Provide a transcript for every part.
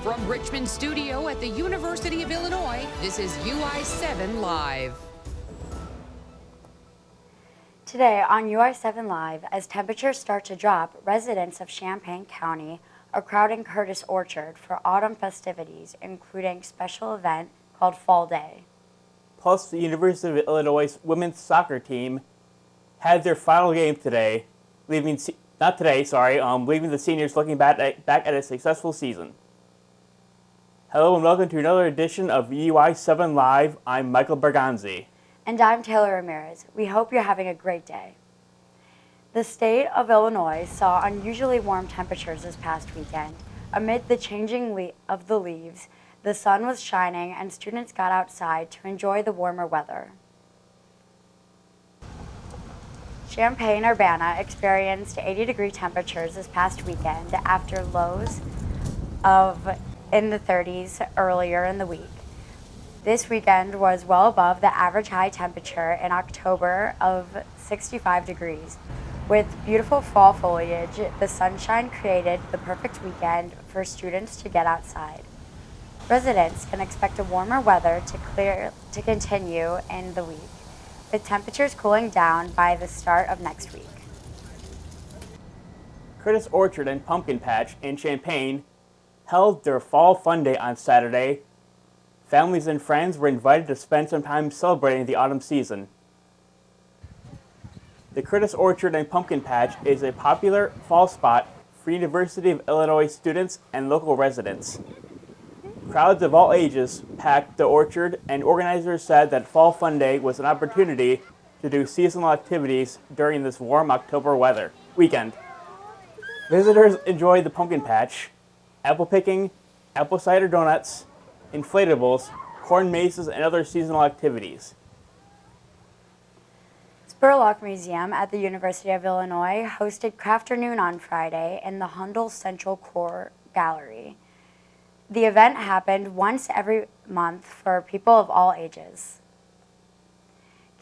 From Richmond Studio at the University of Illinois, this is UI7 Live. Today on UI7 Live, as temperatures start to drop, residents of Champaign County are crowding Curtis Orchard for autumn festivities, including a special event called Fall Day. Plus, the University of Illinois women's soccer team had their final game today, leaving the seniors looking back at a successful season. Hello and welcome to another edition of UI7 Live. I'm Michael Berganzi. And I'm Taylor Ramirez. We hope you're having a great day. The state of Illinois saw unusually warm temperatures this past weekend. Amid the changing of the leaves, the sun was shining and students got outside to enjoy the warmer weather. Champaign-Urbana experienced 80-degree temperatures this past weekend after lows in the 30s earlier in the week. This weekend was well above the average high temperature in October of 65 degrees. With beautiful fall foliage, the sunshine created the perfect weekend for students to get outside. Residents can expect a warmer weather to continue in the week, with temperatures cooling down by the start of next week. Curtis Orchard and Pumpkin Patch in Champaign held their Fall Fun Day on Saturday. Families and friends were invited to spend some time celebrating the autumn season. The Curtis Orchard and Pumpkin Patch is a popular fall spot for University of Illinois students and local residents. Crowds of all ages packed the orchard, and organizers said that Fall Fun Day was an opportunity to do seasonal activities during this warm October weekend. Visitors enjoyed the pumpkin patch, apple picking, apple cider donuts, inflatables, corn mazes, and other seasonal activities. Spurlock Museum at the University of Illinois hosted Crafternoon on Friday in the Hundle Central Core Gallery. The event happened once every month for people of all ages.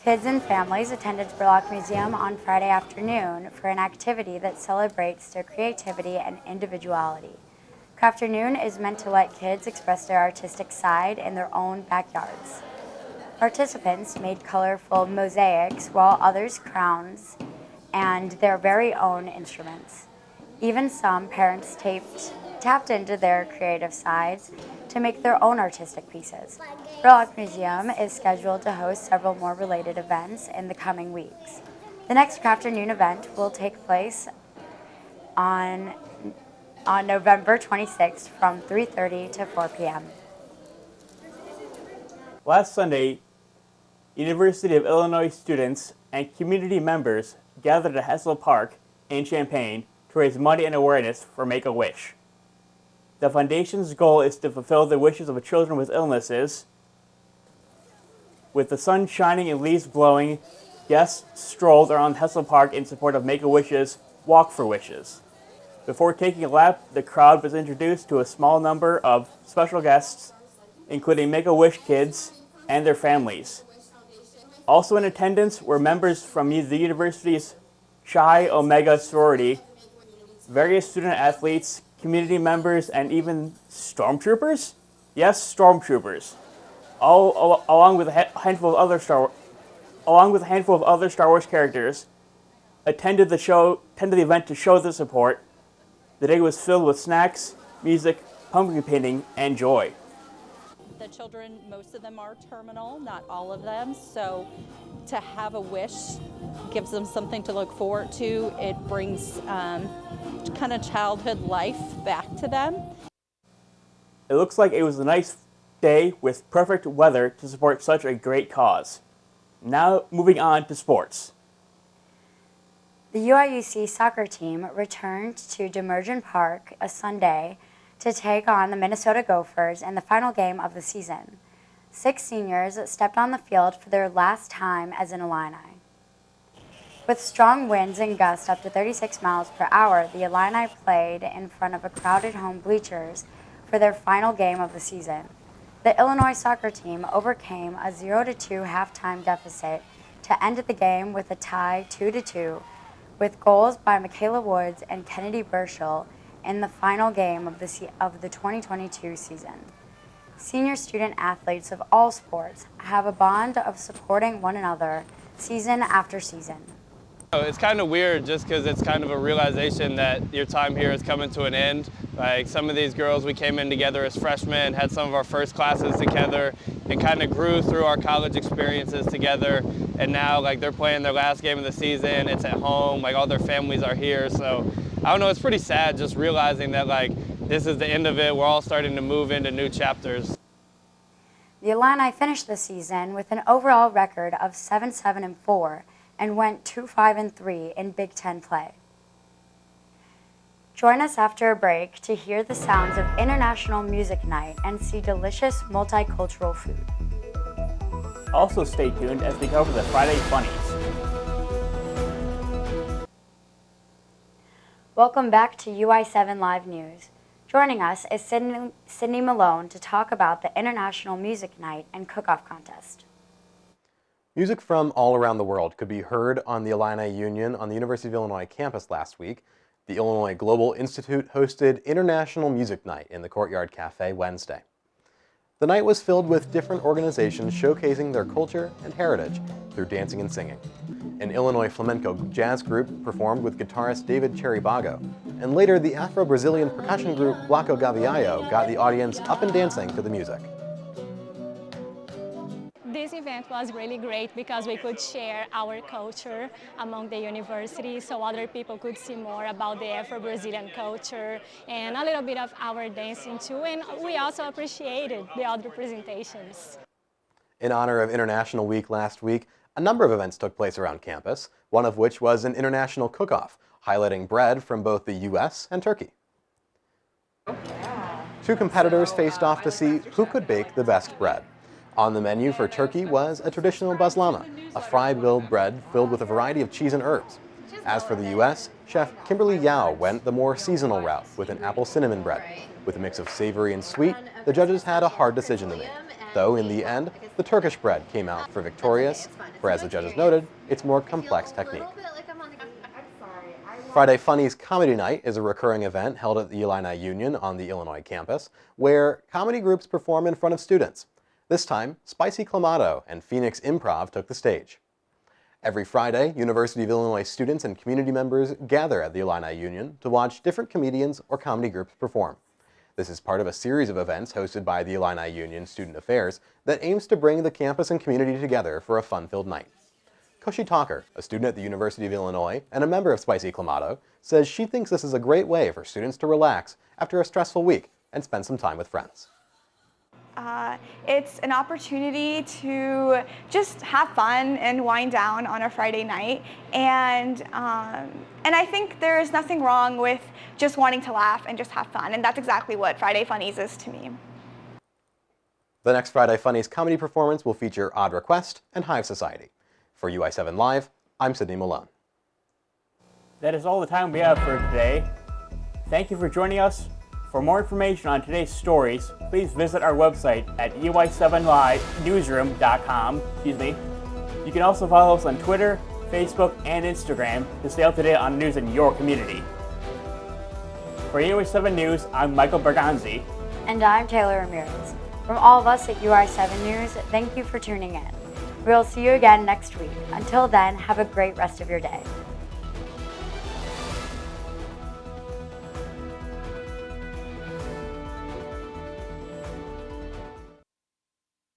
Kids and families attended Spurlock Museum on Friday afternoon for an activity that celebrates their creativity and individuality. Crafternoon is meant to let kids express their artistic side in their own backyards. Participants made colorful mosaics while others crowns and their very own instruments. Even some parents tapped into their creative sides to make their own artistic pieces. Spurlock Museum is scheduled to host several more related events in the coming weeks. The next Crafternoon event will take place on November 26th from 3:30 to 4 p.m. Last Sunday, University of Illinois students and community members gathered at Hessel Park in Champaign to raise money and awareness for Make-A-Wish. The foundation's goal is to fulfill the wishes of children with illnesses. With the sun shining and leaves blowing, guests strolled around Hessel Park in support of Make-A-Wish's Walk for Wishes. Before taking a lap, the crowd was introduced to a small number of special guests, including Make-A-Wish kids and their families. Also in attendance were members from the university's Chi Omega sorority, various student athletes, community members, and even stormtroopers? Yes, stormtroopers. Along with a handful of other Star Wars characters, attended the event to show their support. The day was filled with snacks, music, pumpkin painting, and joy. The children, most of them are terminal, not all of them, so to have a wish gives them something to look forward to. It brings kind of childhood life back to them. It looks like it was a nice day with perfect weather to support such a great cause. Now moving on to sports. The UIUC soccer team returned to Demerjen Park a Sunday to take on the Minnesota Gophers in the final game of the season. 6 seniors stepped on the field for their last time as an Illini. With strong winds and gusts up to 36 miles per hour, the Illini played in front of a crowded home bleachers for their final game of the season. The Illinois soccer team overcame a 0-2 halftime deficit to end the game with a tie 2-2, with goals by Michaela Woods and Kennedy Burchell in the final game of the 2022 season. Senior student athletes of all sports have a bond of supporting one another season after season. It's kind of weird just because it's kind of a realization that your time here is coming to an end. Like some of these girls, we came in together as freshmen, had some of our first classes together, and kind of grew through our college experiences together. And now like they're playing their last game of the season, it's at home, like all their families are here. So I don't know, it's pretty sad just realizing that like this is the end of it. We're all starting to move into new chapters. The Illini finished the season with an overall record of 7-7-4 and went 2-5-3 in Big Ten play. Join us after a break to hear the sounds of International Music Night and see delicious multicultural food. Also stay tuned as we cover the Friday Funnies. Welcome back to UI7 Live News. Joining us is Sydney Malone to talk about the International Music Night and Cook-Off Contest. Music from all around the world could be heard on the Illini Union on the University of Illinois campus last week. The Illinois Global Institute hosted International Music Night in the Courtyard Cafe Wednesday. The night was filled with different organizations showcasing their culture and heritage through dancing and singing. An Illinois flamenco jazz group performed with guitarist David Cheribago, and later the Afro-Brazilian percussion group Bloco Gaviao got the audience up and dancing to the music. This event was really great because we could share our culture among the university so other people could see more about the Afro-Brazilian culture and a little bit of our dancing too, and we also appreciated the other presentations. In honor of International Week last week, a number of events took place around campus, one of which was an international cook-off, highlighting bread from both the US and Turkey. Two competitors faced off to see who could bake the best bread. On the menu for Turkey was a traditional baslama, a fry-build bread filled with a variety of cheese and herbs. As for the US, Chef Kimberly Yao went the more seasonal route with an apple cinnamon bread. With a mix of savory and sweet, the judges had a hard decision to make. Though in the end, the Turkish bread came out for victorious, for as the judges noted, its more complex technique. Friday Funnies Comedy Night is a recurring event held at the Illini Union on the Illinois campus, where comedy groups perform in front of students. This time, Spicy Clamato and Phoenix Improv took the stage. Every Friday, University of Illinois students and community members gather at the Illini Union to watch different comedians or comedy groups perform. This is part of a series of events hosted by the Illini Union Student Affairs that aims to bring the campus and community together for a fun-filled night. Koshi Talker, a student at the University of Illinois and a member of Spicy Clamato, says she thinks this is a great way for students to relax after a stressful week and spend some time with friends. It's an opportunity to just have fun and wind down on a Friday night, and I think there's nothing wrong with just wanting to laugh and just have fun, and that's exactly what Friday Funnies is to me. The next Friday Funnies comedy performance will feature Odd Request and Hive Society. For UI7 Live, I'm Sydney Malone. That is all the time we have for today. Thank you for joining us. For more information on today's stories, please visit our website at UI7livenewsroom.com. You can also follow us on Twitter, Facebook, and Instagram to stay up to date on news in your community. For UI7 News, I'm Michael Berganzi. And I'm Taylor Ramirez. From all of us at UI7 News, thank you for tuning in. We'll see you again next week. Until then, have a great rest of your day.